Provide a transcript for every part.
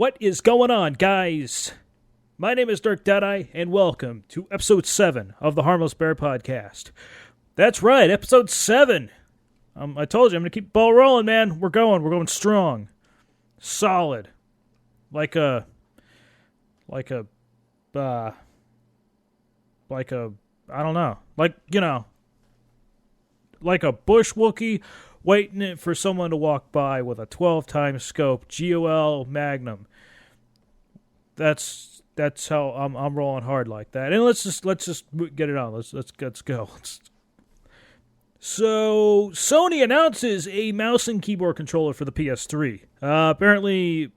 What is going on, guys? My name is Dirk Deadeye, and welcome to episode 7 of the Harmless Bear podcast. That's right, episode 7. I told you, I'm going to keep the ball rolling, man. We're going strong. Solid. Like a, I don't know. Like a bush Wookiee waiting for someone to walk by with a 12-time scope, GOL Magnum. That's how I'm rolling hard like that. And let's just get it on. Let's go. So Sony announces a mouse and keyboard controller for the PS3. Apparently,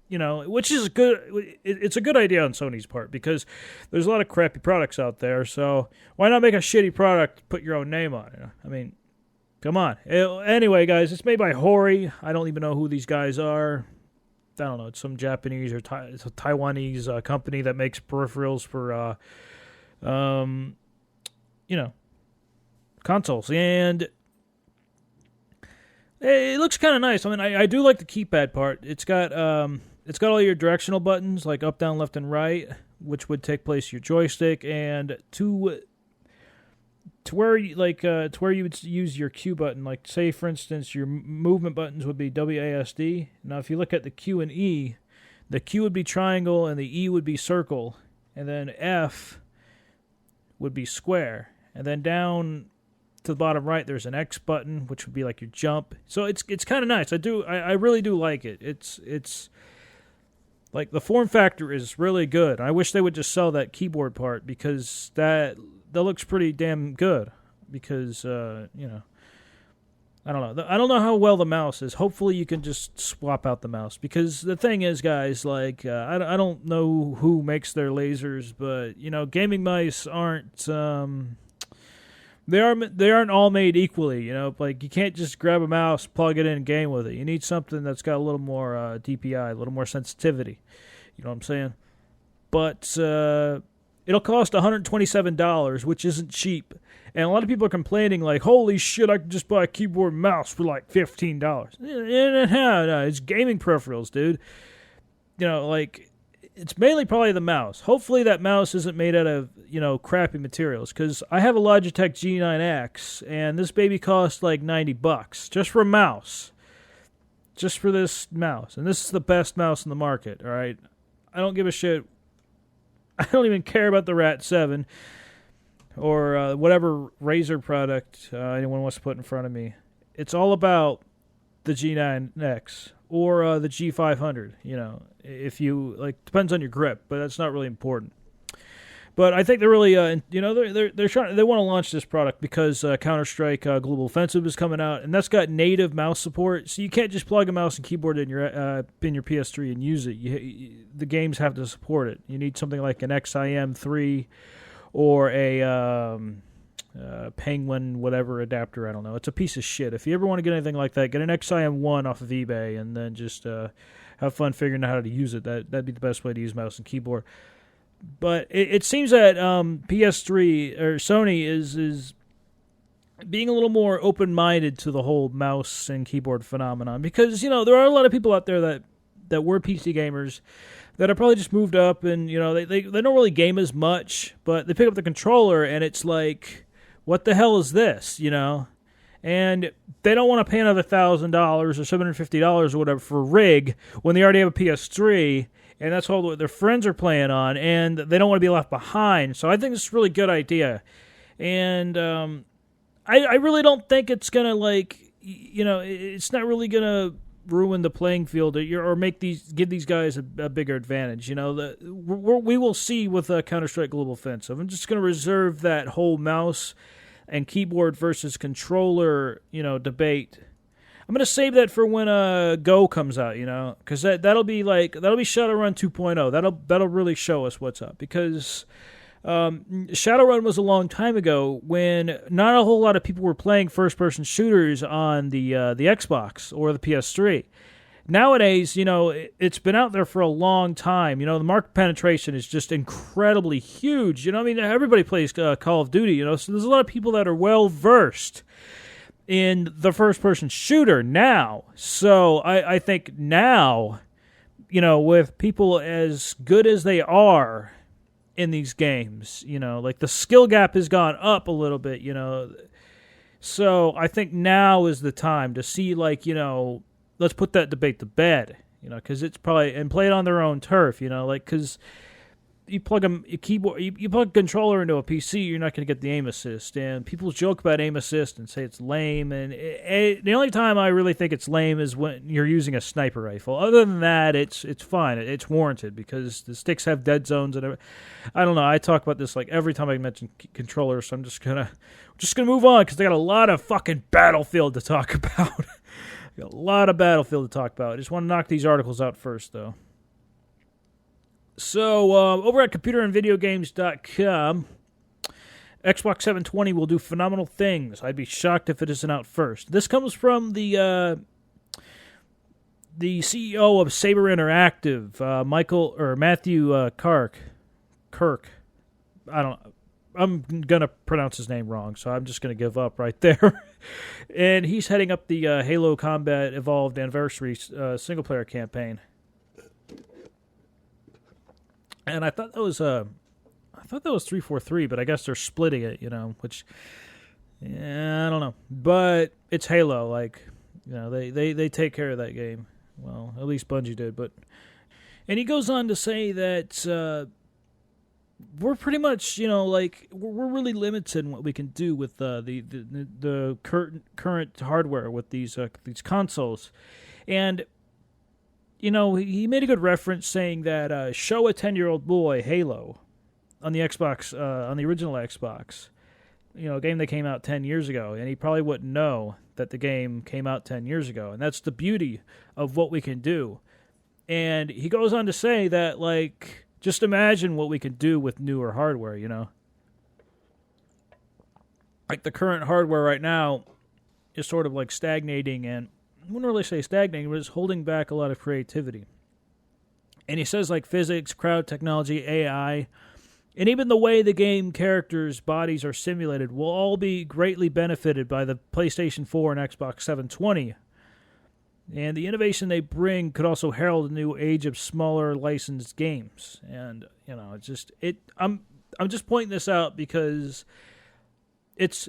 which is good. It's a good idea on Sony's part because there's a lot of crappy products out there. So why not make a shitty product, put your own name on it? I mean, come on. Anyway, guys, it's made by Hori. I don't even know who these guys are. I don't know. It's some Japanese or it's a Taiwanese company that makes peripherals for, consoles. And it looks kind of nice. I mean, I do like the keypad part. It's got all your directional buttons, like up, down, left, and right, which would take place of your joystick, and to where you would use your Q button. Like, say, for instance, your movement buttons would be WASD. Now, if you look at the Q and E, the Q would be triangle and the E would be circle, and then F would be square. And then down to the bottom right, there's an X button, which would be like your jump. So it's kind of nice. I really do like it. It's like the form factor is really good. I wish they would just sell that keyboard part because that looks pretty damn good. Because I don't know. I don't know how well the mouse is. Hopefully you can just swap out the mouse. Because the thing is, guys, like I don't know who makes their lasers, but gaming mice aren't. They aren't all made equally, Like, you can't just grab a mouse, plug it in, and game with it. You need something that's got a little more DPI, a little more sensitivity. You know what I'm saying? But it'll cost $127, which isn't cheap. And a lot of people are complaining, like, holy shit, I can just buy a keyboard and mouse for like $15. No, it's gaming peripherals, dude. It's mainly probably the mouse. Hopefully that mouse isn't made out of, crappy materials. Because I have a Logitech G9X, and this baby costs like $90 just for a mouse. Just for this mouse. And this is the best mouse in the market, all right? I don't give a shit. I don't even care about the Rat 7 or whatever Razer product anyone wants to put in front of me. It's all about the G9X or the G500, if you, depends on your grip, but that's not really important. But I think they're really, they're trying. They want to launch this product because Counter-Strike Global Offensive is coming out, and that's got native mouse support. So you can't just plug a mouse and keyboard in your PS3 and use it. The games have to support it. You need something like an XIM3 or a Penguin whatever adapter. I don't know. It's a piece of shit. If you ever want to get anything like that, get an XIM1 off of eBay and then just have fun figuring out how to use it. That'd be the best way to use mouse and keyboard. But it seems that PS3 or Sony is being a little more open-minded to the whole mouse and keyboard phenomenon because, there are a lot of people out there that were PC gamers that have probably just moved up and, they don't really game as much, but they pick up the controller and it's like, what the hell is this, And they don't want to pay another $1,000 or $750 or whatever for a rig when they already have a PS3, and that's all their friends are playing on, and they don't want to be left behind. So I think it's a really good idea. And I really don't think it's going to, it's not really going to ruin the playing field or give these guys a bigger advantage. We will see with Counter-Strike Global Offensive. I'm just going to reserve that whole mouse and keyboard versus controller, debate. I'm gonna save that for when Go comes out, because that'll be Shadowrun 2.0. That'll really show us what's up because Shadowrun was a long time ago when not a whole lot of people were playing first-person shooters on the Xbox or the PS3. Nowadays, it's been out there for a long time. The market penetration is just incredibly huge. Everybody plays Call of Duty, so there's a lot of people that are well-versed in the first-person shooter now. So I think now with people as good as they are in these games, like the skill gap has gone up a little bit, So I think now is the time to see, let's put that debate to bed, because it's probably, and play it on their own turf, because you plug you plug a controller into a PC, you're not going to get the aim assist, and people joke about aim assist and say it's lame, and the only time I really think it's lame is when you're using a sniper rifle. Other than that, it's fine, it's warranted, because the sticks have dead zones, and I don't know, I talk about this like every time I mention controllers, so I'm just gonna move on, because I got a lot of fucking Battlefield to talk about. I got a lot of Battlefield to talk about. I just want to knock these articles out first, though. So, over at computerandvideogames.com, Xbox 720 will do phenomenal things. I'd be shocked if it isn't out first. This comes from the CEO of Saber Interactive, Matthew Kirk. I'm going to pronounce his name wrong, so I'm just going to give up right there. And he's heading up the Halo Combat Evolved Anniversary single-player campaign. And I thought that was 343, but I guess they're splitting it, which, I don't know. But it's Halo, they take care of that game. Well, at least Bungie did. And he goes on to say that we're pretty much, we're really limited in what we can do with the current hardware with these consoles, and. He made a good reference saying that show a 10-year-old boy Halo on the Xbox, on the original Xbox, a game that came out 10 years ago, and he probably wouldn't know that the game came out 10 years ago. And that's the beauty of what we can do. And he goes on to say that, just imagine what we can do with newer hardware, Like the current hardware right now is sort of stagnating, and I wouldn't really say stagnating, but it's holding back a lot of creativity. And he says physics, crowd technology, AI, and even the way the game characters' bodies are simulated will all be greatly benefited by the PlayStation 4 and Xbox 720. And the innovation they bring could also herald a new age of smaller licensed games. And I'm just pointing this out because it's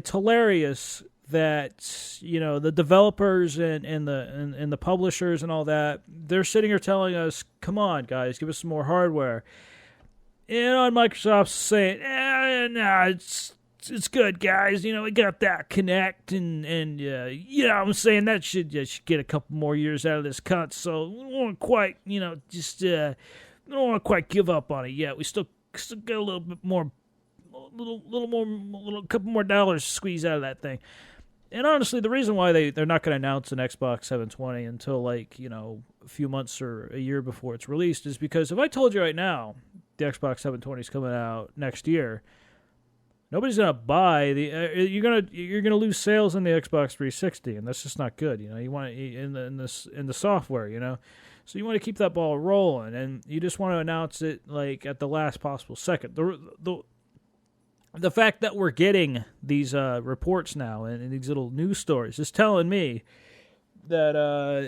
hilarious that the developers and the publishers and all that, they're sitting here telling us, come on guys, give us some more hardware, and on Microsoft's saying, no, it's good guys, we got that Connect, and I'm saying that should get a couple more years out of this console. We don't want to quite we don't want to quite give up on it yet. We still got a little bit more, a couple more dollars to squeeze out of that thing. And honestly, the reason why they're not going to announce an Xbox 720 until a few months or a year before it's released is because if I told you right now the Xbox 720 is coming out next year, nobody's going to buy you're going to lose sales in the Xbox 360, and that's just not good. You want in the software, so you want to keep that ball rolling, and you just want to announce it at the last possible second. The fact that we're getting these reports now and these little news stories is telling me that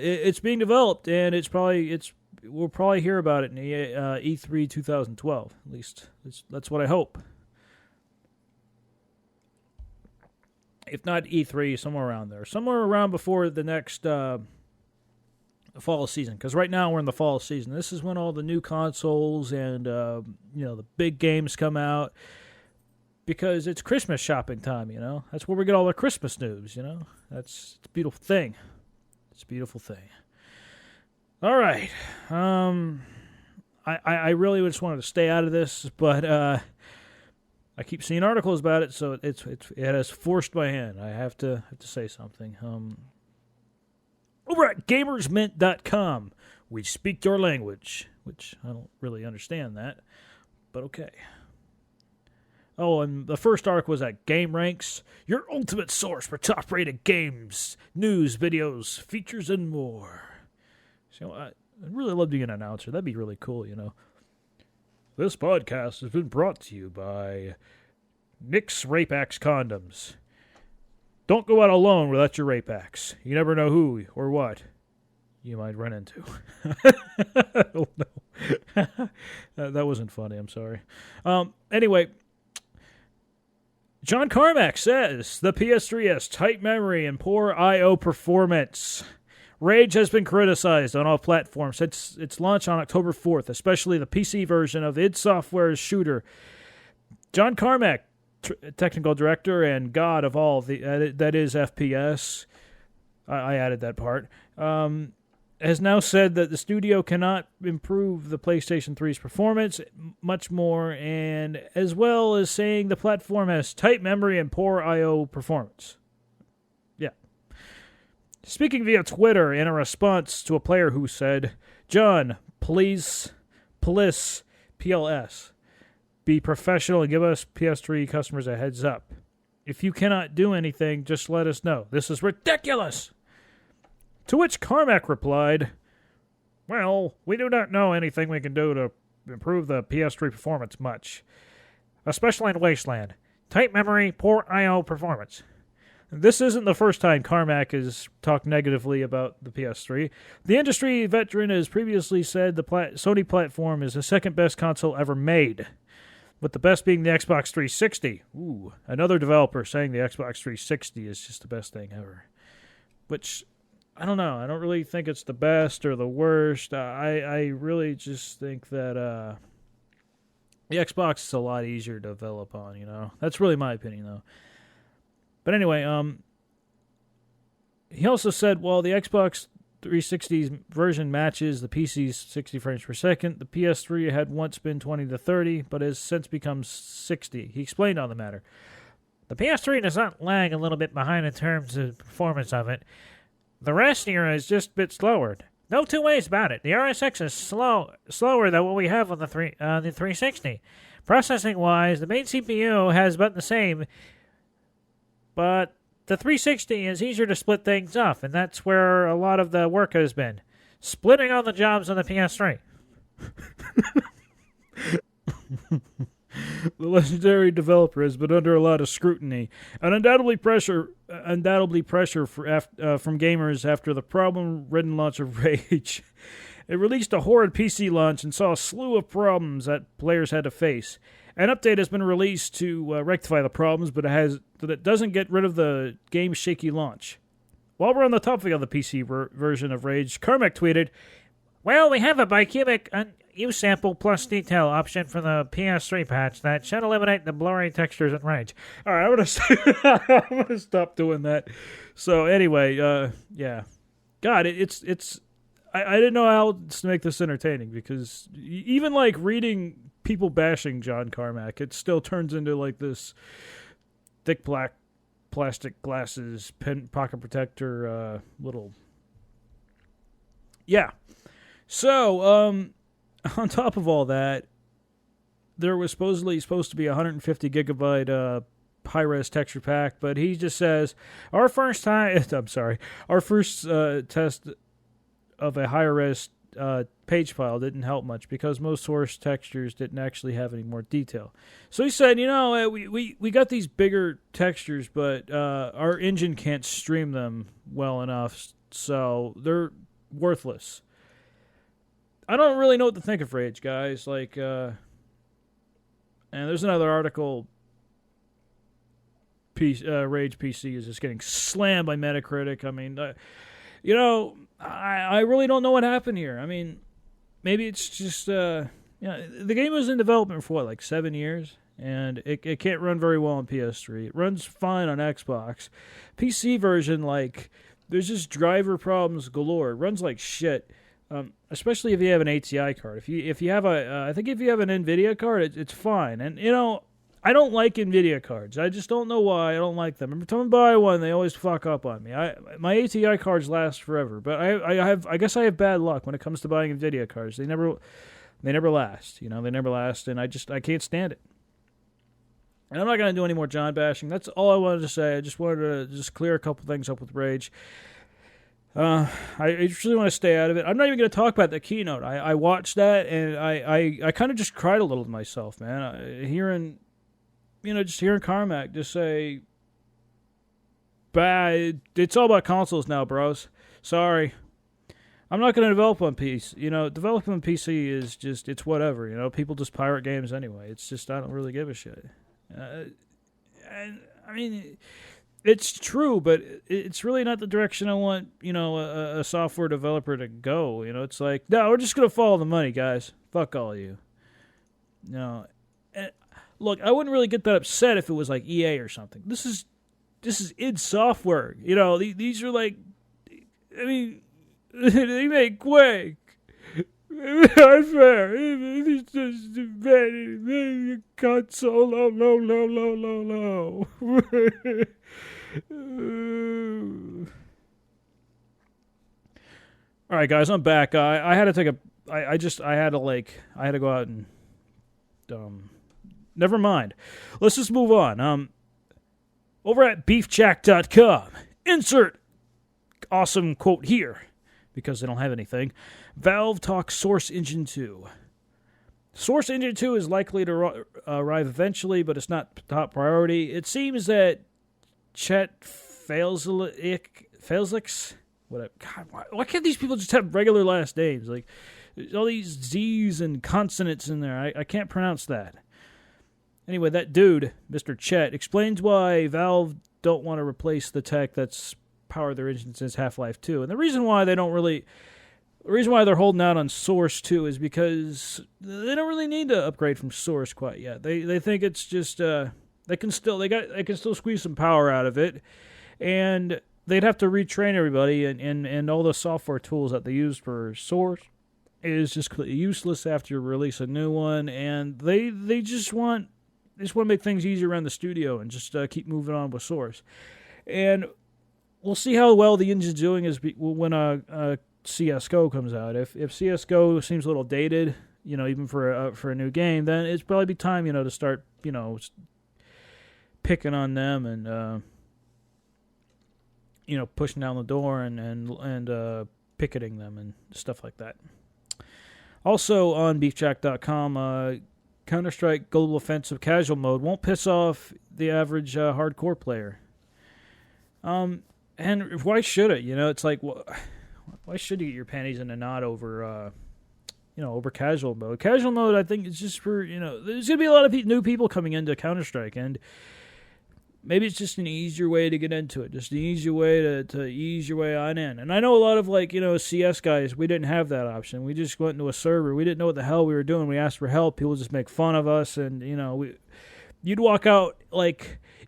it's being developed, and we'll probably hear about it in E3 2012. At least that's what I hope. If not E3, somewhere around there, somewhere around before the next fall season. Because right now we're in the fall season. This is when all the new consoles and the big games come out. Because it's Christmas shopping time, That's where we get all our Christmas news, It's a beautiful thing. It's a beautiful thing. All right. I really just wanted to stay out of this, but I keep seeing articles about it, so it has forced my hand. I have to say something. Over at gamersmint.com, we speak your language, which I don't really understand that, but okay. Oh, and the first article was at Game Ranks, your ultimate source for top-rated games, news, videos, features, and more. So I'd really love to be an announcer. That'd be really cool, This podcast has been brought to you by Nick's Rape Axe Condoms. Don't go out alone without your rape axe. You never know who or what you might run into. I don't know. That wasn't funny. I'm sorry. Anyway, John Carmack says the PS3 has tight memory and poor I/O performance. Rage has been criticized on all platforms since its launch on October 4th, especially the PC version of id Software's shooter. John Carmack, technical director and god of all that is FPS, I added that part, has now said that the studio cannot improve the PlayStation 3's performance much more, and as well as saying the platform has tight memory and poor I/O performance. Yeah. Speaking via Twitter in a response to a player who said, John, please, PLS, be professional and give us PS3 customers a heads up. If you cannot do anything, just let us know. This is ridiculous. To which Carmack replied, well, we do not know anything we can do to improve the PS3 performance much, especially in Wasteland. Tight memory, poor I/O performance. This isn't the first time Carmack has talked negatively about the PS3. The industry veteran has previously said the Sony platform is the second best console ever made, with the best being the Xbox 360. Ooh, another developer saying the Xbox 360 is just the best thing ever. Which, I don't know. I don't really think it's the best or the worst. I really just think that the Xbox is a lot easier to develop on, you know. That's really my opinion, though. But anyway, he also said, well, the Xbox 360's version matches the PC's 60 frames per second. The PS3 had once been 20 to 30, but has since become 60. He explained on the matter. The PS3 does not lag a little bit behind in terms of performance of it. The rest here is just a bit slower. No two ways about it. The RSX is slower than what we have on the 360. Processing-wise, the main CPU has about the same, but the 360 is easier to split things up, and that's where a lot of the work has been. Splitting all the jobs on the PS3. The legendary developer has been under a lot of scrutiny and undoubtedly pressure from gamers after the problem-ridden launch of Rage. It released a horrid PC launch and saw a slew of problems that players had to face. An update has been released to rectify the problems, but it doesn't get rid of the game's shaky launch. While we're on the topic of the PC version of Rage, Carmack tweeted, well, we have a bicubic U-sample plus detail option for the PS3 patch that should eliminate the blurry textures in Rage. All right, I'm gonna stop doing that. So anyway, yeah, God, it's I didn't know how to make this entertaining, because even like reading people bashing John Carmack, it still turns into like this thick black plastic glasses pen pocket protector little. Yeah. So, on top of all that, there was supposed to be a 150 gigabyte high-res texture pack, but he just says, our first test of a higher-res page file didn't help much because most source textures didn't actually have any more detail. So he said, we got these bigger textures, but our engine can't stream them well enough, so they're worthless. I don't really know what to think of Rage, guys. Like, and there's another article. Rage PC is just getting slammed by Metacritic. I mean, I really don't know what happened here. I mean, maybe it's just, the game was in development for like 7 years, and it can't run very well on PS3. It runs fine on Xbox. PC version, like, there's just driver problems galore. It runs like shit. Especially if you have an ATI card. If you have I think if you have an NVIDIA card, it's fine. And I don't like NVIDIA cards. I just don't know why I don't like them. Every time I buy one, they always fuck up on me. My ATI cards last forever, but I guess I have bad luck when it comes to buying NVIDIA cards. They never last. They never last, and I can't stand it. And I'm not gonna do any more John bashing. That's all I wanted to say. I just wanted to clear a couple things up with Rage. I just really want to stay out of it. I'm not even going to talk about the keynote. I watched that, and I kind of just cried a little to myself, man. Hearing Carmack just say, it's all about consoles now, bros. Sorry. I'm not going to develop on PC. Developing on PC is just, it's whatever. People just pirate games anyway. It's just, I don't really give a shit. And I mean, it's true, but it's really not the direction I want, a software developer to go. It's like, no, we're just going to follow the money, guys. Fuck all of you. And look, I wouldn't really get that upset if it was like EA or something. This is id Software. These are like, I mean, they make Quake. Not fair. It's just bad. Console, low. All right, guys, I'm back. I had to take I had to go out and never mind. Let's just move on. Over at beefjack.com, insert awesome quote here, because they don't have anything. Valve talks Source Engine 2. Source Engine 2 is likely to arrive eventually, but it's not top priority. It seems that Chet Failsix, whatever. God, why can't these people just have regular last names? Like, there's all these Z's and consonants in there. I can't pronounce that. Anyway, that dude, Mr. Chet, explains why Valve don't want to replace the tech that's powered their engine since Half-Life 2. And the reason why they're holding out on Source 2 is because they don't really need to upgrade from Source quite yet. They think it's just they can still squeeze some power out of it, and they'd have to retrain everybody, and all the software tools that they use for Source is just completely useless after you release a new one, and they just want to make things easier around the studio and just keep moving on with Source. And we'll see how well the engine's doing when CS:GO comes out. If CS:GO seems a little dated, even for a new game, then it's probably be time, to start, picking on them and pushing down the door and picketing them and stuff like that. Also on beefjack.com, Counter-Strike Global Offensive Casual Mode won't piss off the average hardcore player. And why should it? It's like, why should you get your panties in a knot over, over casual mode? Casual mode, I think, is just for, there's going to be a lot of new people coming into Counter-Strike, and maybe it's just an easier way to get into it, just an easier way to ease your way on in. And I know a lot of, CS guys, we didn't have that option. We just went into a server. We didn't know what the hell we were doing. We asked for help. People just make fun of us, and, you'd walk out,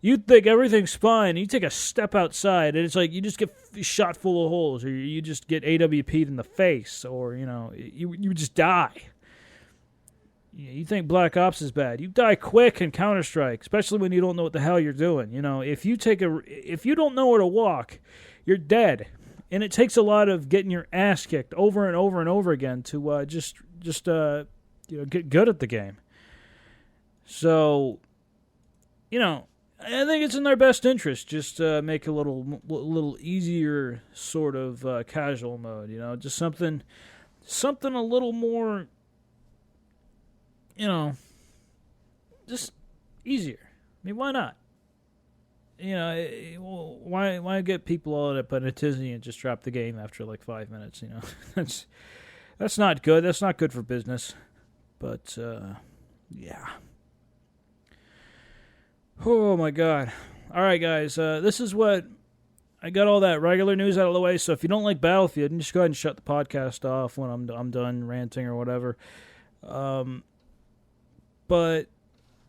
you'd think everything's fine. You take a step outside, and it's like you just get shot full of holes, or you just get AWP'd in the face, or, you just die. You think Black Ops is bad. You die quick in Counter-Strike, especially when you don't know what the hell you're doing. If you don't know where to walk, you're dead. And it takes a lot of getting your ass kicked over and over and over again to just get good at the game. So, I think it's in their best interest just to make a little easier sort of casual mode. Just something a little more, just easier. I mean, why not? Why get people all up in a tizzy and just drop the game after 5 minutes? That's not good. That's not good for business. But yeah. Oh my God! All right, guys. This is what I got. All that regular news out of the way. So if you don't like Battlefield, just go ahead and shut the podcast off when I'm done ranting or whatever. But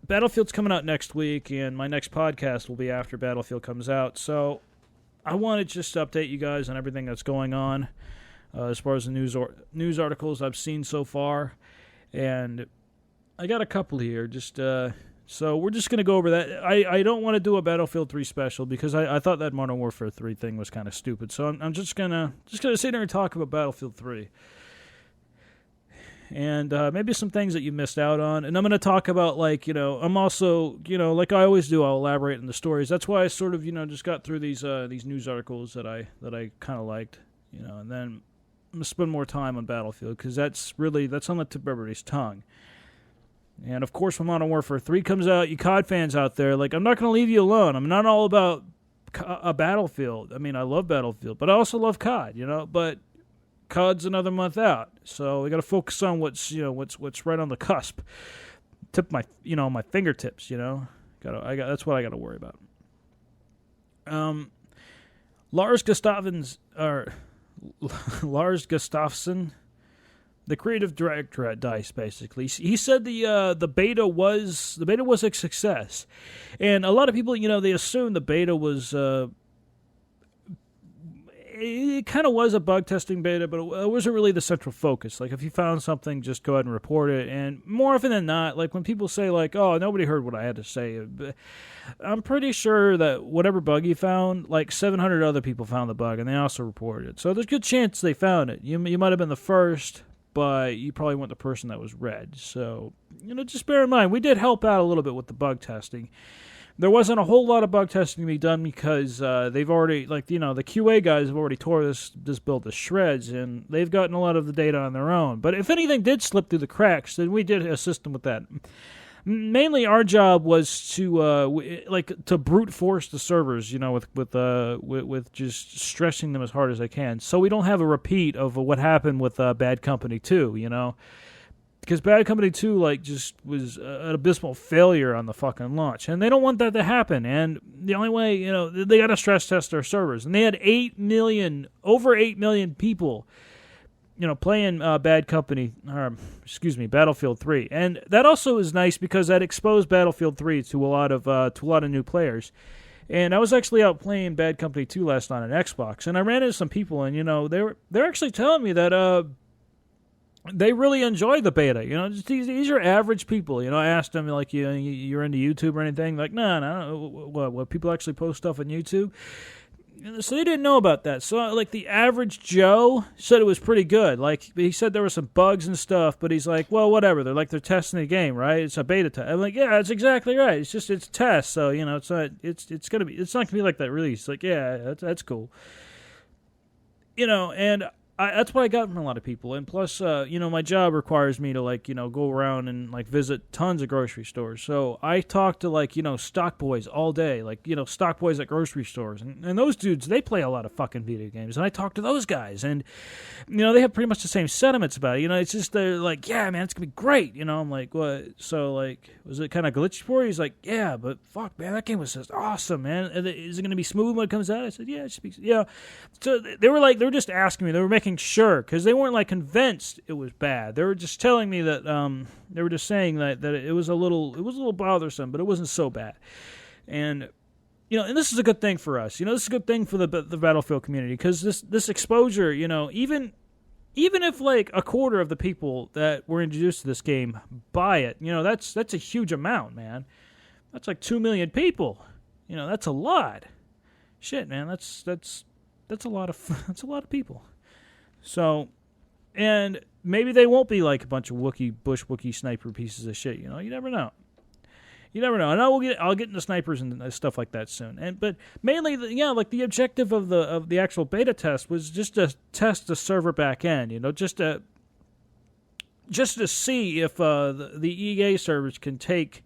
Battlefield's coming out next week, and my next podcast will be after Battlefield comes out. So I want to just update you guys on everything that's going on as far as the news articles I've seen so far. And I got a couple here. So we're just going to go over that. I don't want to do a Battlefield 3 special because I thought that Modern Warfare 3 thing was kind of stupid. So I'm just gonna sit there and talk about Battlefield 3. And maybe some things that you missed out on. And I'm going to talk about, I'm also, like I always do, I'll elaborate on the stories. That's why I sort of, just got through these news articles that I kind of liked, and then I'm going to spend more time on Battlefield because that's on the tip of everybody's tongue. And, of course, when Modern Warfare 3 comes out, you COD fans out there, I'm not going to leave you alone. I'm not all about a Battlefield. I mean, I love Battlefield, but I also love COD, but COD's another month out, so we got to focus on what's right on the cusp, tip my my fingertips. That's what I got to worry about. Lars Gustafsson, the creative director at DICE, basically, he said the beta was a success, and a lot of people they assume the beta was. It kind of was a bug testing beta, but it wasn't really the central focus. Like, if you found something, just go ahead and report it. And more often than not, like, when people say, like, oh, nobody heard what I had to say, I'm pretty sure that whatever bug you found, like, 700 other people found the bug, and they also reported it. So there's a good chance they found it. You might have been the first, but you probably weren't the person that was red. So, just bear in mind, we did help out a little bit with the bug testing. There wasn't a whole lot of bug testing to be done because they've already, the QA guys have already tore this build to shreds, and they've gotten a lot of the data on their own. But if anything did slip through the cracks, then we did assist them with that. Mainly, our job was to brute force the servers, with just stressing them as hard as I can, so we don't have a repeat of what happened with Bad Company 2, Because Bad Company 2, just was an abysmal failure on the fucking launch. And they don't want that to happen. And the only way, they got to stress test their servers. And they had over 8 million people, playing Battlefield 3. And that also is nice because that exposed Battlefield 3 to a lot of new players. And I was actually out playing Bad Company 2 last night on Xbox. And I ran into some people, and, they're actually telling me that, they really enjoyed the beta. These are average people. I asked them, you're into YouTube or anything? Like, no. What, people actually post stuff on YouTube? So they didn't know about that. So, the average Joe said it was pretty good. He said there were some bugs and stuff, but he's like, well, whatever. They're testing the game, right? It's a beta test. I'm like, yeah, that's exactly right. It's test. So, it's not going to be like that release. Yeah, that's cool. And that's what I got from a lot of people. And plus, my job requires me to, go around and, visit tons of grocery stores. So I talk to, stock boys all day, stock boys at grocery stores. And those dudes, they play a lot of fucking video games. And I talk to those guys. And, they have pretty much the same sentiments about it. It's just, they're like, yeah, man, it's going to be great. I'm like, what? So, was it kind of glitchy for you? He's like, yeah, but fuck, man, that game was just awesome, man. Is it going to be smooth when it comes out? I said, yeah, it should be. Yeah. So they were just asking me. They were making sure, because they weren't convinced it was bad. They were just telling me that they were just saying that it was a little bothersome, but it wasn't so bad. And and this is a good thing for us. This is a good thing for the Battlefield community, because this exposure, even if a quarter of the people that were introduced to this game buy it, that's a huge amount, man. That's 2 million people. That's a lot. Shit, man, that's a lot of people. So, and maybe they won't be a bunch of bush Wookiee sniper pieces of shit. You never know. And I'll get into snipers and stuff like that soon. But mainly, the objective of the actual beta test was just to test the server back end. Just to see if the EA servers can take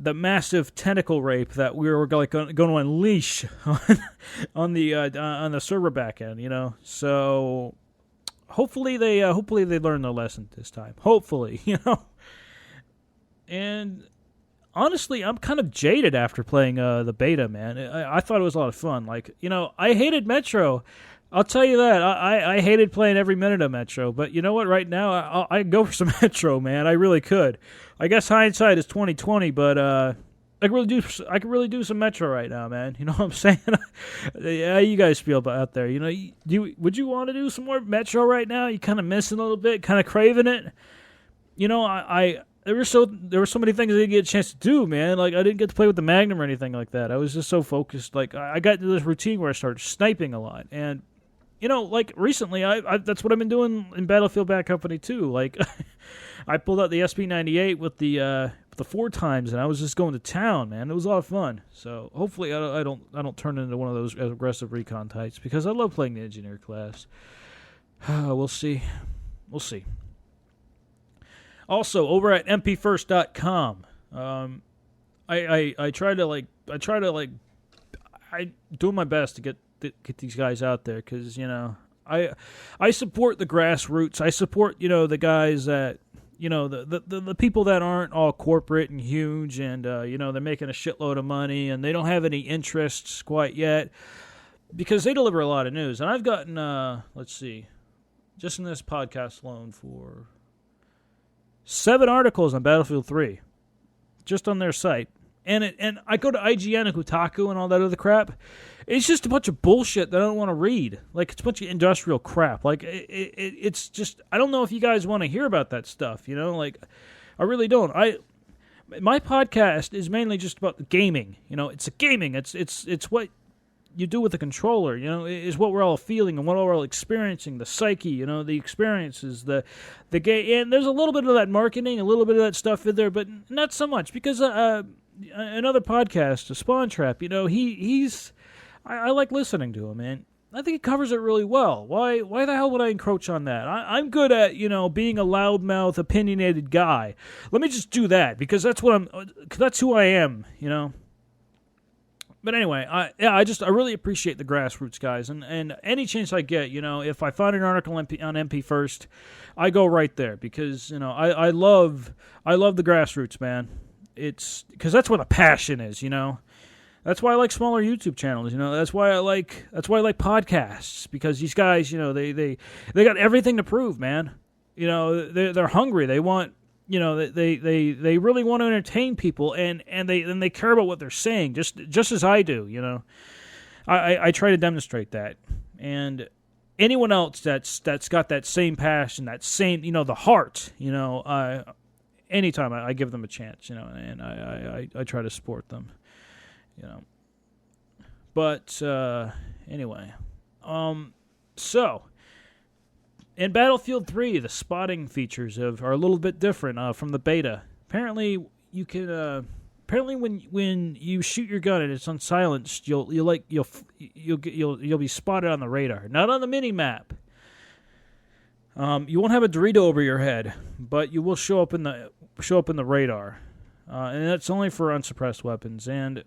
the massive tentacle rape that we were going to unleash on the server back end, So hopefully they learn their lesson this time. Hopefully, And honestly, I'm kind of jaded after playing the beta, man. I thought it was a lot of fun. I hated Metro. I'll tell you that. I hated playing every minute of Metro, but you know what? Right now, I'd go for some Metro, man. I really could. I guess hindsight is 20/20, but I could really do some Metro right now, man. You know what I'm saying? Yeah, you guys feel about out there. Would you want to do some more Metro right now? You kind of missing a little bit, kind of craving it. There were so many things I didn't get a chance to do, man. I didn't get to play with the Magnum or anything like that. I was just so focused. I got into this routine where I started sniping a lot, and recently, I that's what I've been doing in Battlefield Bad Company 2. I pulled out the SP98 with the 4 times, and I was just going to town, man. It was a lot of fun. So hopefully, I don't turn into one of those aggressive recon types, because I love playing the engineer class. We'll see. Also, over at mpfirst.com, I'm doing my best to get these guys out there, because I support the grassroots. I support the guys that the people that aren't all corporate and huge, and they're making a shitload of money and they don't have any interests quite yet, because they deliver a lot of news. And I've gotten let's see, just in this podcast alone, for 7 articles on Battlefield 3, just on their site. And I go to IGN and Kotaku and all that other crap. It's just a bunch of bullshit that I don't want to read. Like, it's a bunch of industrial crap. Like, it's just, I don't know if you guys want to hear about that stuff, Like, I really don't. My podcast is mainly just about gaming. It's a gaming. It's what you do with the controller, is what we're all feeling and what we're all experiencing, the psyche, the experiences, the game. And there's a little bit of that marketing, a little bit of that stuff in there, but not so much, because another podcast, Spawn Trap, he's I like listening to him, man. I think he covers it really well. Why the hell would I encroach on that? I'm good at, being a loudmouth, opinionated guy. Let me just do that, because that's who I am, But anyway, I really appreciate the grassroots guys, and any chance I get, if I find an article on MP First, I go right there, because I love the grassroots, man. It's because that's where the passion is, That's why I like smaller YouTube channels, That's why I like podcasts, because these guys, they got everything to prove, man. They're hungry. They want. They really want to entertain people, and they care about what they're saying, just as I do. I try to demonstrate that, and anyone else that's got that same passion, that same the heart, anytime I give them a chance, and I try to support them, But anyway, so. In Battlefield 3, the spotting features are a little bit different from the beta. Apparently, you can. Apparently, when you shoot your gun and it's unsilenced, you'll be spotted on the radar, not on the mini map. You won't have a Dorito over your head, but you will show up in the radar, and that's only for unsuppressed weapons. And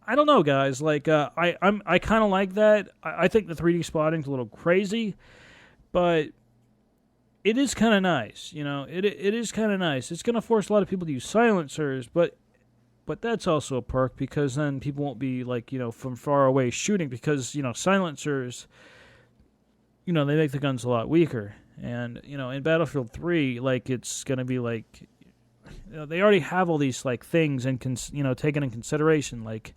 I don't know, guys. Like I kind of like that. I think the 3D spotting's a little crazy. But it is kind of nice, It is kind of nice. It's going to force a lot of people to use silencers, but that's also a perk, because then people won't be from far away shooting, because silencers, they make the guns a lot weaker. And in Battlefield 3, it's going to be they already have all these things and taken in consideration, like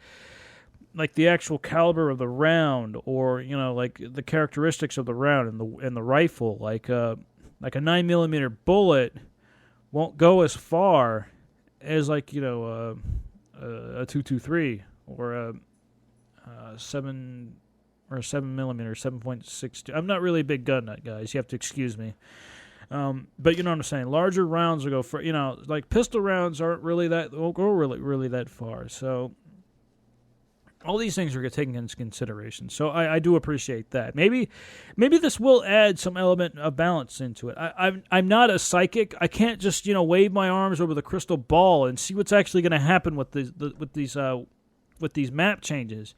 the actual caliber of the round, or the characteristics of the round and the rifle. Like a 9mm bullet won't go as far as a 223 or a 7 or 7mm 7.62. I'm not really a big gun nut, guys. You have to excuse me. But you know what I'm saying. Larger rounds will go for pistol rounds won't go really that far. So. All these things are taken into consideration, so I do appreciate that. Maybe this will add some element of balance into it. I'm not a psychic. I can't just wave my arms over the crystal ball and see what's actually going to happen with these map changes.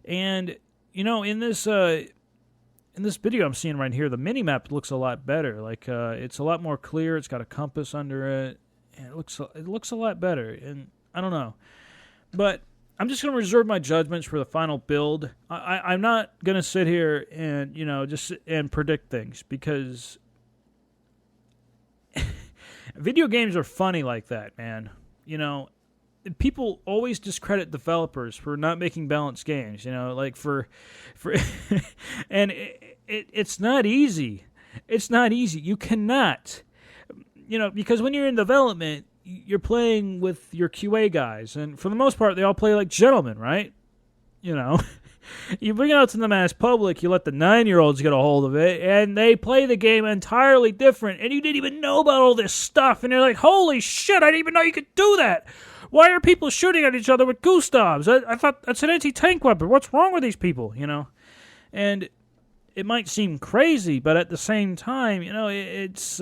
And in this video I'm seeing right here, the mini map looks a lot better. It's a lot more clear. It's got a compass under it, and it looks a lot better. And I don't know, but. I'm just going to reserve my judgments for the final build. I'm not going to sit here and, just predict things, because video games are funny like that, man. People always discredit developers for not making balanced games, for and it's not easy. It's not easy. You cannot, because when you're in development, you're playing with your QA guys, and for the most part, they all play like gentlemen, right? You bring it out to the mass public, you let the 9-year-olds get a hold of it, and they play the game entirely different, and you didn't even know about all this stuff, and you're like, holy shit, I didn't even know you could do that! Why are people shooting at each other with Gustavs? I thought that's an anti-tank weapon. What's wrong with these people, And it might seem crazy, but at the same time, it's...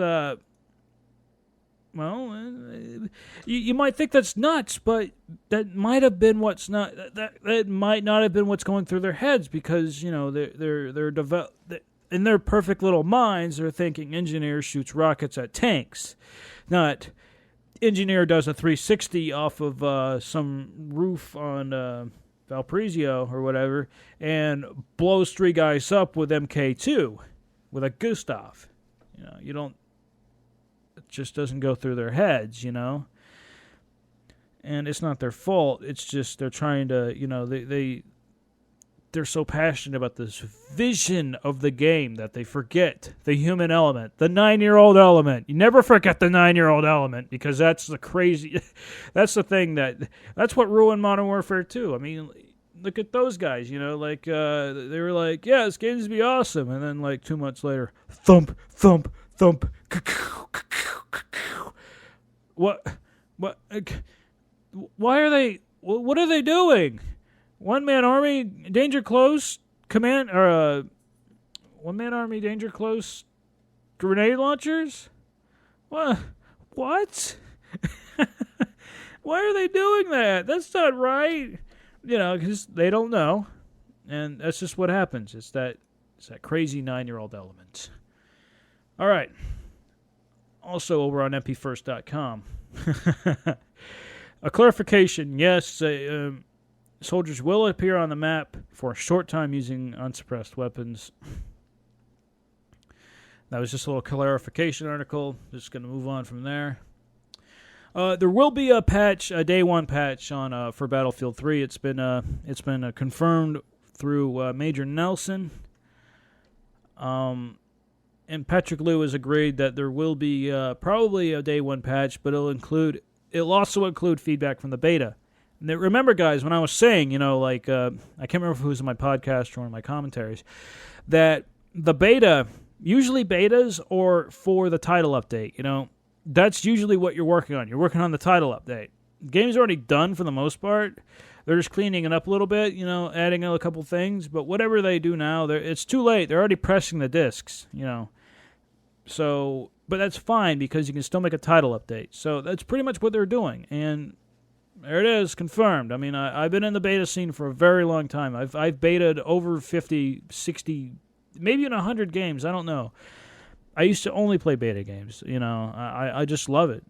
you might think that's nuts, but that might have been what's not. That might not have been what's going through their heads, because in their perfect little minds, they're thinking engineer shoots rockets at tanks, not engineer does a 360 off of some roof on Valparaiso or whatever and blows 3 guys up with MK2 with a Gustav. You don't. It just doesn't go through their heads, And it's not their fault. It's just they're trying to, they're so passionate about this vision of the game that they forget the human element, the 9-year-old element. You never forget the 9-year-old element because that's the crazy, that's the thing that's what ruined Modern Warfare 2. I mean, look at those guys, they were like, yeah, this game's gonna be awesome. And then like 2 months later, thump, thump, thump. What, why are they, what are they doing? One-man army, danger close, command, or one-man army, danger close, grenade launchers? What? Why are they doing that? That's not right. Because they don't know, and that's just what happens. It's that crazy 9-year-old element. All right. Also over on mpfirst.com. A clarification, yes, soldiers will appear on the map for a short time using unsuppressed weapons. That was just a little clarification article. Just going to move on from there. There will be a patch, a day one patch on for Battlefield 3. It's been confirmed through Major Nelson. And Patrick Liu has agreed that there will be probably a day one patch, but it'll also include feedback from the beta. And remember, guys, when I was saying, I can't remember if it was in my podcast or one of my commentaries, that the beta, usually betas or for the title update, that's usually what you're working on. You're working on the title update. The game's already done for the most part. They're just cleaning it up a little bit, adding a couple things. But whatever they do now, it's too late. They're already pressing the discs, So, but that's fine because you can still make a title update. So that's pretty much what they're doing. And there it is, confirmed. I mean, I've been in the beta scene for a very long time. I've betaed over 50, 60, maybe even 100 games. I don't know. I used to only play beta games. I just love it.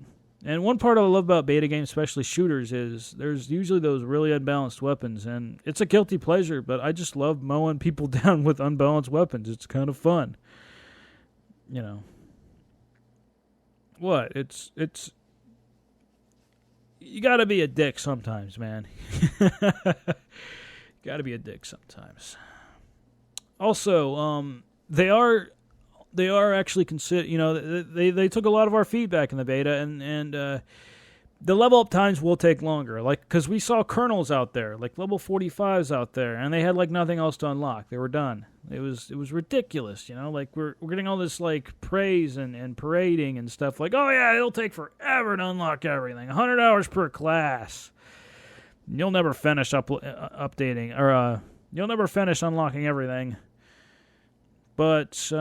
And one part I love about beta games, especially shooters, is there's usually those really unbalanced weapons. And it's a guilty pleasure, but I just love mowing people down with unbalanced weapons. It's kind of fun. What? It's you gotta be a dick sometimes, man. Gotta be a dick sometimes. Also, they are actually they took a lot of our feedback in the beta, and the level up times will take longer. Like, because we saw colonels out there, like level 45s out there, and they had like nothing else to unlock. They were done. It was ridiculous, Like we're getting all this like praise and parading and stuff. Like, oh yeah, it'll take forever to unlock everything. 100 hours per class. You'll never finish updating, or you'll never finish unlocking everything. But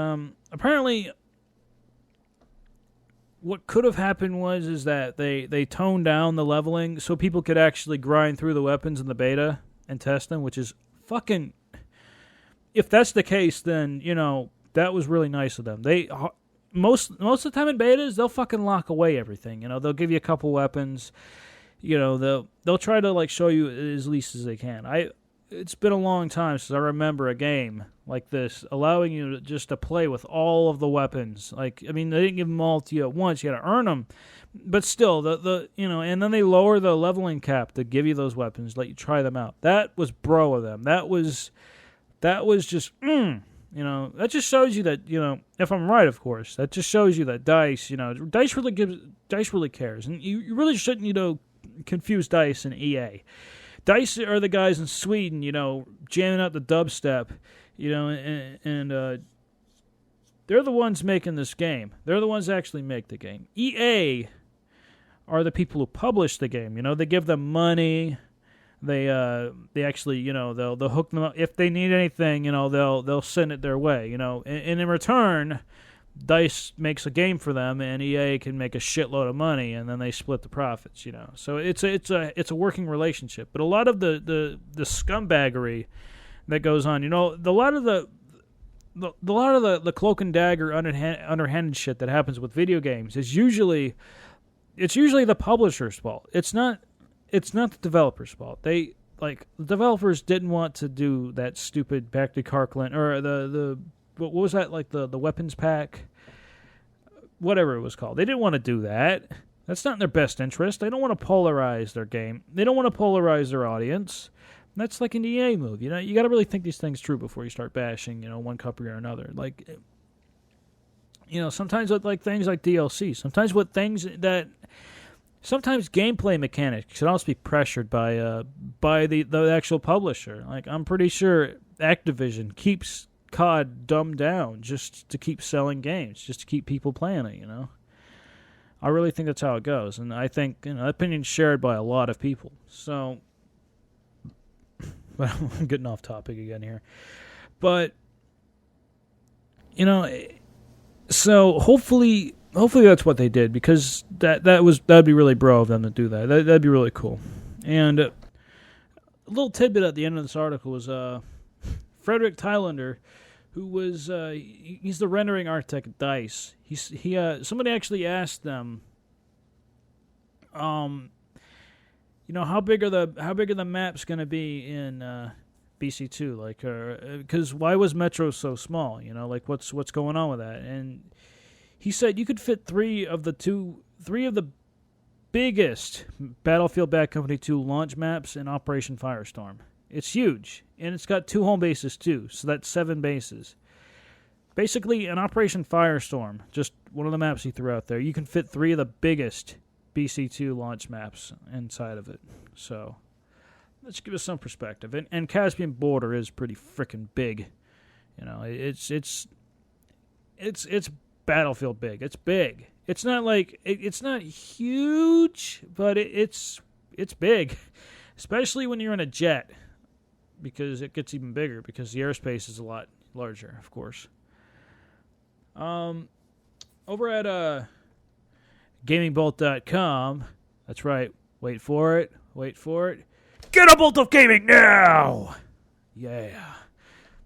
apparently, what could have happened is that they toned down the leveling so people could actually grind through the weapons in the beta and test them, which is fucking. If that's the case, then that was really nice of them. They most of the time in betas, they'll fucking lock away everything. They'll give you a couple weapons. They'll try to like show you as least as they can. It's been a long time since I remember a game like this allowing you just to play with all of the weapons. Like, I mean, they didn't give them all to you at once. You had to earn them. But still, and then they lower the leveling cap to give you those weapons, let you try them out. That was bro of them. That was just, that just shows you that, if I'm right, of course, that just shows you that DICE, DICE really cares. And you really shouldn't, confuse DICE and EA. DICE are the guys in Sweden, jamming out the dubstep, and they're the ones making this game. They're the ones that actually make the game. EA are the people who publish the game. They give them money. They actually, they'll hook them up. If they need anything, they'll send it their way, and in return, DICE makes a game for them, and EA can make a shitload of money, and then they split the profits, So it's a working relationship. But a lot of the scumbaggery that goes on, a lot of a lot of the cloak and dagger underhanded shit that happens with video games is usually the publisher's fault. It's not the developer's fault. The developers didn't want to do that stupid back to Karkland or the what was that, like the weapons pack, whatever it was called. They didn't want to do that. That's not in their best interest. They don't want to polarize their game. They don't want to polarize their audience. That's like an EA move. You got to really think these things through before you start bashing, one company or another. Like, sometimes with like things like DLC, sometimes gameplay mechanics should also be pressured by the actual publisher. Like, I'm pretty sure Activision keeps COD dumbed down just to keep selling games, just to keep people playing it, I really think that's how it goes, and I think that opinion's shared by a lot of people. So, but I'm getting off topic again here. But so hopefully that's what they did, because that'd be really bro of them to do that. That'd be really cool. And a little tidbit at the end of this article was Frederick Thailander, who was he's the rendering architect at DICE. Somebody actually asked them, how big are the maps going to be in BC2? Like, because why was Metro so small? Like what's going on with that? And he said you could fit three of the biggest Battlefield Bad Company 2 launch maps in Operation Firestorm. It's huge, and it's got 2 home bases too, so that's 7 bases. Basically, in Operation Firestorm, just one of the maps he threw out there, you can fit 3 of the biggest BC2 launch maps inside of it. So, let's give us some perspective. And Caspian Border is pretty freaking big. It's Battlefield big. It's big. It's not like it's not huge, but it's big, especially when you're in a jet, because it gets even bigger because the airspace is a lot larger, of course. Over at gamingbolt.com, that's right. Wait for it. Get a Bolt of Gaming now. Yeah.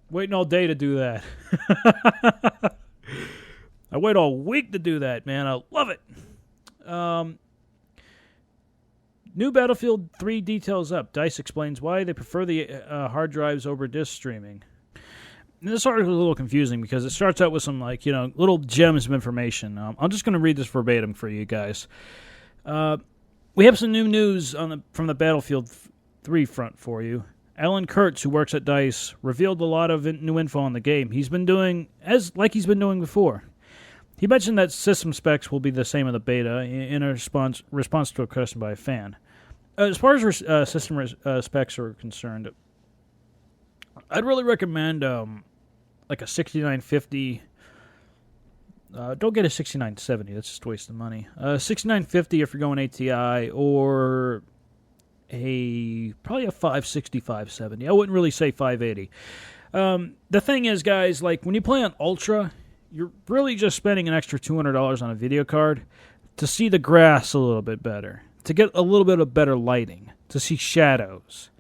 Waiting all day to do that. I wait all week to do that, man. I love it. New Battlefield 3 details up. DICE explains why they prefer the hard drives over disk streaming. And this article is a little confusing because it starts out with some little gems of information. I'm just going to read this verbatim for you guys. We have some new news from the Battlefield 3 front for you. Alan Kurtz, who works at DICE, revealed a lot of new info on the game. He's been doing before. He mentioned that system specs will be the same in the beta in a response to a question by a fan. As far as system specs are concerned, I'd really recommend like a 6950. Don't get a 6970. That's just a waste of money. 6950 if you're going ATI, or probably a 560, 570. I wouldn't really say 580. The thing is, guys, like when you play on Ultra, you're really just spending an extra $200 on a video card to see the grass a little bit better, to get a little bit of better lighting, to see shadows.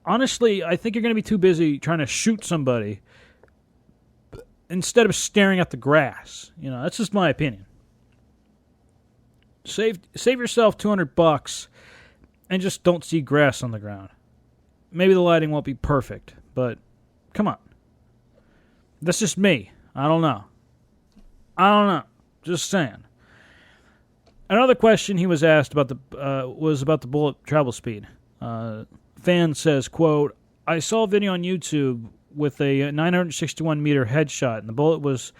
Honestly, I think you're going to be too busy trying to shoot somebody instead of staring at the grass. That's just my opinion. Save yourself $200 and just don't see grass on the ground. Maybe the lighting won't be perfect, but come on. That's just me. I don't know. Just saying. Another question he was asked about was about the bullet travel speed. Fan says, quote, I saw a video on YouTube with a 961-meter headshot, and the bullet was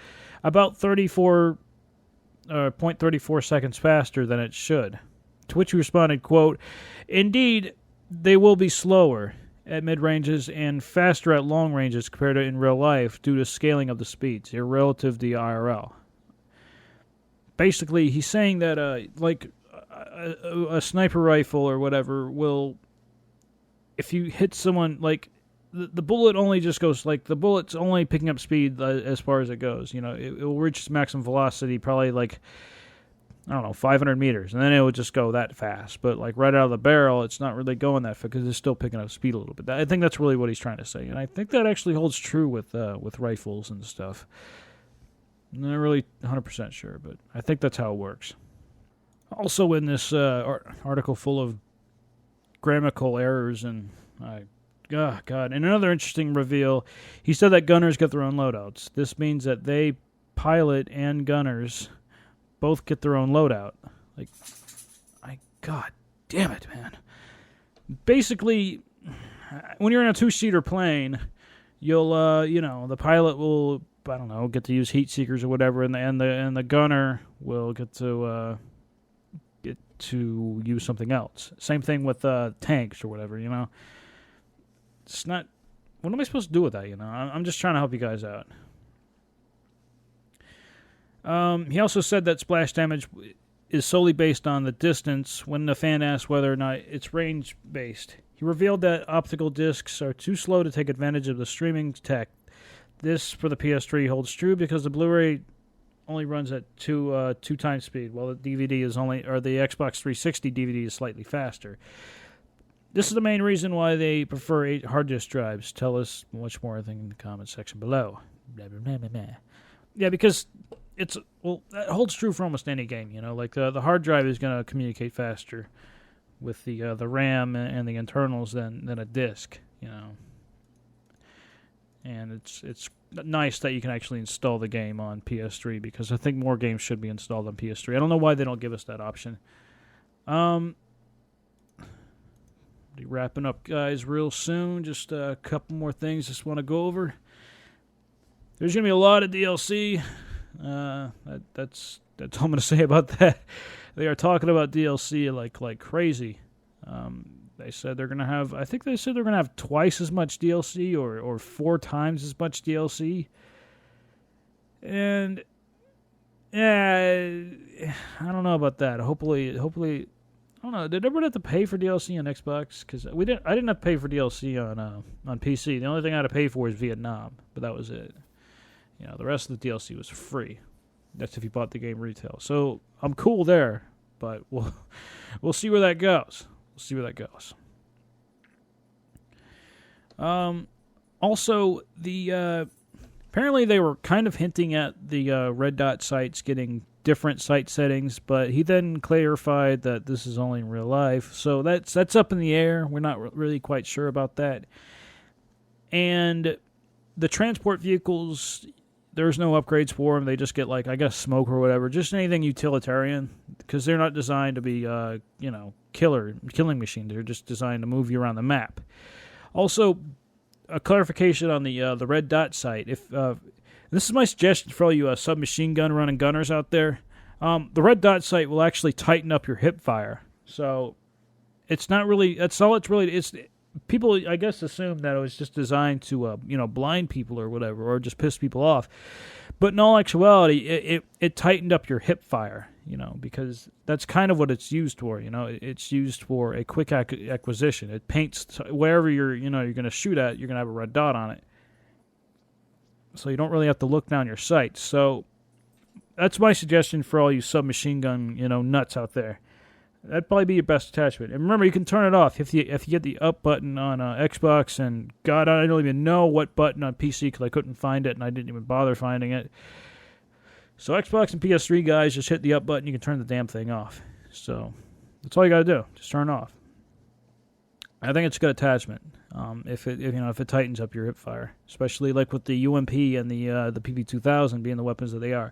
about 0.34 seconds faster than it should. To which he responded, quote, indeed, they will be slower at mid-ranges and faster at long ranges compared to in real life due to scaling of the speeds, relative to IRL. Basically, he's saying that a sniper rifle or whatever will, if you hit someone, like, the bullet only just goes, like, the bullet's only picking up speed as far as it goes. It will reach its maximum velocity probably, like, I don't know, 500 meters, and then it would just go that fast. But like right out of the barrel, it's not really going that fast because it's still picking up speed a little bit. I think that's really what he's trying to say, and I think that actually holds true with rifles and stuff. I'm not really 100% sure, but I think that's how it works. Also, in this article full of grammatical errors and oh God, and another interesting reveal, he said that gunners get their own loadouts. This means that they, pilot and gunners, both get their own loadout. Like, God damn it, man. Basically, when you're in a two-seater plane, you'll, the pilot will, I don't know, get to use heat seekers or whatever, and the gunner will get to use something else. Same thing with tanks or whatever, It's not. What am I supposed to do with that? I'm just trying to help you guys out. He also said that splash damage is solely based on the distance when the fan asked whether or not it's range-based. He revealed that optical discs are too slow to take advantage of the streaming tech. This, for the PS3, holds true because the Blu-ray only runs at two times speed, while the DVD is the Xbox 360 DVD is slightly faster. This is the main reason why they prefer 8 hard disk drives. Tell us much more in the comment section below. Blah, blah, blah, blah, blah. Yeah, because that holds true for almost any game, Like the hard drive is going to communicate faster with the RAM and the internals than a disk, And it's nice that you can actually install the game on PS3 because I think more games should be installed on PS3. I don't know why they don't give us that option. Be wrapping up, guys, real soon. Just a couple more things just want to go over. There's going to be a lot of DLC. That's all I'm going to say about that. They are talking about DLC like crazy. They said they're going to have, I think they said they're going to have twice as much DLC or 4 times as much DLC. And, I don't know about that. Hopefully, I don't know. Did everyone have to pay for DLC on Xbox? Because I didn't have to pay for DLC on PC. The only thing I had to pay for was Vietnam, but that was it. The rest of the DLC was free. That's if you bought the game retail. So I'm cool there, but we'll see where that goes. Also, apparently they were kind of hinting at the red dot sites getting different site settings, but he then clarified that this is only in real life. So that's up in the air. We're not really quite sure about that. And the transport vehicles, there's no upgrades for them. They just get smoke or whatever, just anything utilitarian, because they're not designed to be killing machines. They're just designed to move you around the map. Also, a clarification on the red dot site. If this is my suggestion for all you submachine gun running gunners out there. The red dot sight will actually tighten up your hip fire. So it's not really. That's all it's really. It's people. I guess assume that it was just designed to blind people or whatever, or just piss people off. But in all actuality, it tightened up your hip fire. Because that's kind of what it's used for. It's used for a quick acquisition. It paints wherever you're going to shoot at. You're going to have a red dot on it. So you don't really have to look down your sights. So that's my suggestion for all you submachine gun, nuts out there. That'd probably be your best attachment. And remember, you can turn it off if you get the up button on Xbox. And God, I don't even know what button on PC because I couldn't find it and I didn't even bother finding it. So Xbox and PS3 guys, just hit the up button. You can turn the damn thing off. So that's all you got to do. Just turn it off. I think it's a good attachment. If it tightens up your hip fire, especially like with the UMP and the PP2000 being the weapons that they are.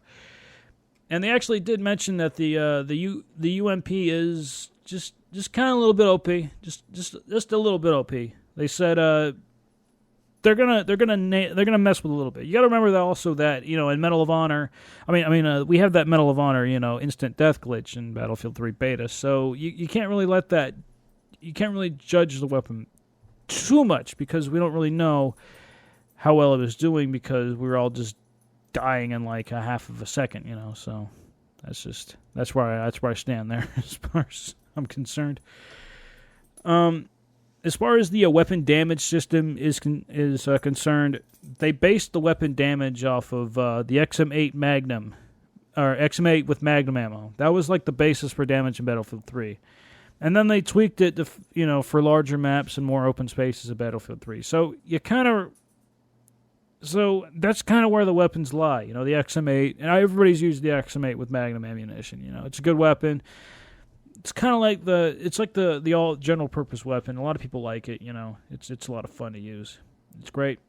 And they actually did mention that the UMP is just kind of a little bit OP, just a little bit OP. They said they're gonna mess with a little bit. You got to remember that also that in Medal of Honor, we have that Medal of Honor instant death glitch in Battlefield 3 beta, so you can't really let that. You can't really judge the weapon too much because we don't really know how well it was doing because we were all just dying in like a half of a second, So that's where I stand there as far as I'm concerned. As far as the weapon damage system is concerned, they based the weapon damage off of the XM8 Magnum or XM8 with Magnum ammo. That was like the basis for damage in Battlefield 3. And then they tweaked it to, for larger maps and more open spaces in Battlefield 3. So that's kind of where the weapons lie. The XM8, and everybody's used the XM8 with Magnum ammunition. It's a good weapon. It's kind of like the all general purpose weapon. A lot of people like it. It's a lot of fun to use. It's great.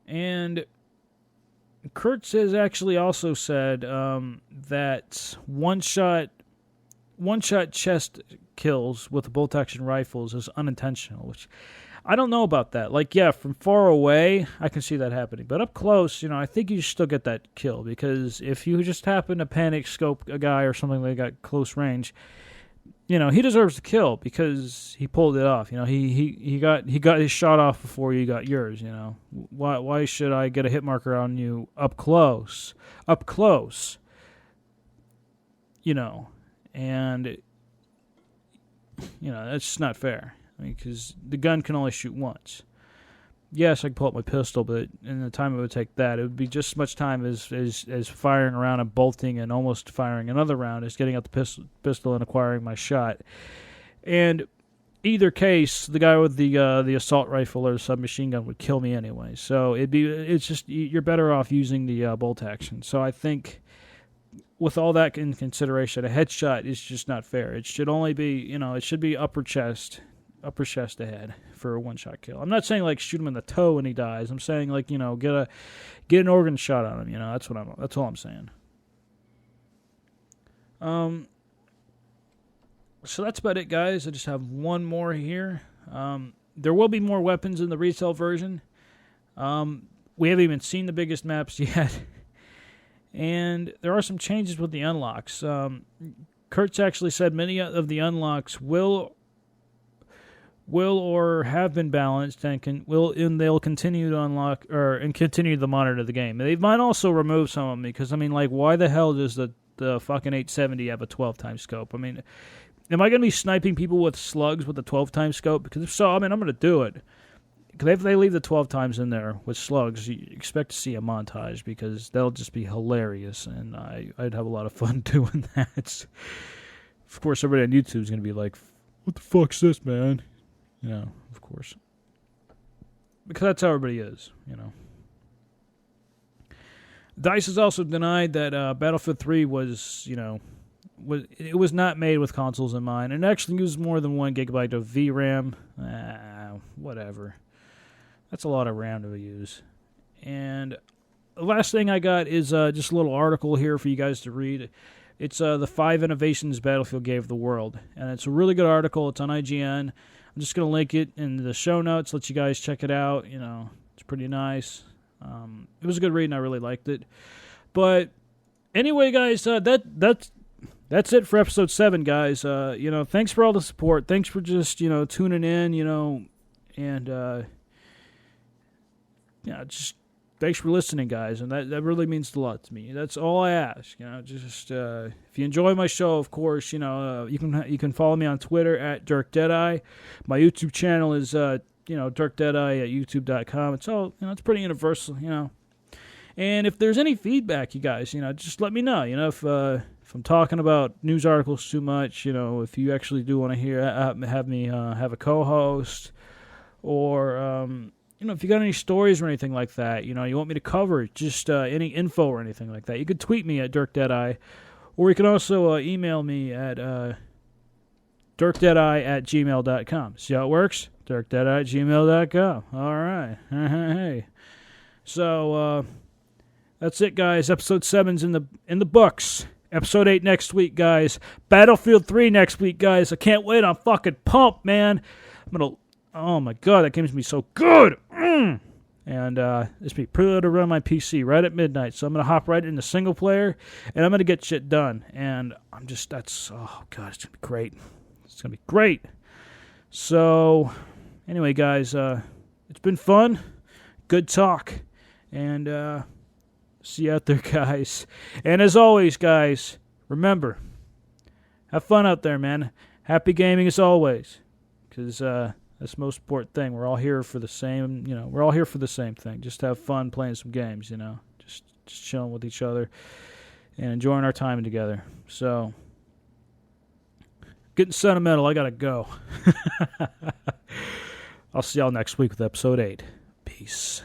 And Kurtz has actually also said that one-shot chest kills with the bolt-action rifles is unintentional, which I don't know about that. From far away, I can see that happening. But up close, I think you still get that kill, because if you just happen to panic scope a guy or something like that close range, he deserves the kill because he pulled it off. He got his shot off before you got yours. Why should I get a hit marker on you up close? And that's just not fair. Because the gun can only shoot once. Yes, I can pull up my pistol, but in the time it would take that, it would be just as much time as firing around and bolting and almost firing another round as getting out the pistol and acquiring my shot. And either case, the guy with the assault rifle or the submachine gun would kill me anyway. So it's just you're better off using the bolt action. So I think, with all that in consideration, a headshot is just not fair. It should only be it should be upper chest ahead for a one-shot kill. I'm not saying shoot him in the toe when he dies. I'm saying get an organ shot on him. That's all I'm saying. So that's about it, guys. I just have one more here. There will be more weapons in the resale version. We haven't even seen the biggest maps yet. And there are some changes with the unlocks. Kurtz actually said many of the unlocks will or have been balanced and they'll continue to unlock and continue to monitor the game. They might also remove some of them because why the hell does the fucking 870 have a 12-time scope? Am I going to be sniping people with slugs with a 12-time scope? Because if so, I'm going to do it. If they leave the 12 times in there with slugs, you expect to see a montage because they'll just be hilarious, and I'd have a lot of fun doing that. Of course, everybody on YouTube is going to be like, what the fuck's this, man? Of course. Because that's how everybody is, DICE has also denied that Battlefield 3 was not made with consoles in mind, and actually used more than 1 gigabyte of VRAM. Whatever. That's a lot of RAM to use. And the last thing I got is just a little article here for you guys to read. It's the 5 innovations Battlefield gave the world. And it's a really good article. It's on IGN. I'm just going to link it in the show notes, let you guys check it out. It's pretty nice. It was a good read, and I really liked it. But anyway, guys, that's it for episode 7, guys. Thanks for all the support. Thanks for just, tuning in, and just thanks for listening, guys, and that really means a lot to me. That's all I ask. Just if you enjoy my show, of course, you can follow me on Twitter at Dirk Deadeye. My YouTube channel is Dirk Deadeye at YouTube.com. It's all it's pretty universal, And if there's any feedback, you guys, just let me know. If I'm talking about news articles too much, if you actually do want to have me have a co-host, or if you got any stories or anything like that, you want me to cover, just any info or anything like that, you could tweet me at Dirk Deadeye, or you can also email me at dirkdeadeye@gmail.com. See how it works? dirkdeadeye@gmail.com. All right. Hey. So that's it, guys. Episode 7's in the books. Episode 8 next week, guys. Battlefield 3 next week, guys. I can't wait. I'm fucking pumped, man. Oh my god, that game's gonna be so good. And it's be preloaded to run my PC right at midnight. So I'm gonna hop right into single player, and I'm gonna get shit done. And oh god, it's gonna be great. It's gonna be great. So anyway, guys, it's been fun. Good talk. And see you out there, guys. And as always, guys, remember, have fun out there, man. Happy gaming as always. Because that's the most important thing. We're all here for the same, we're all here for the same thing. Just have fun playing some games, Just just chilling with each other and enjoying our time together. So, getting sentimental. I got to go. I'll see y'all next week with episode 8. Peace.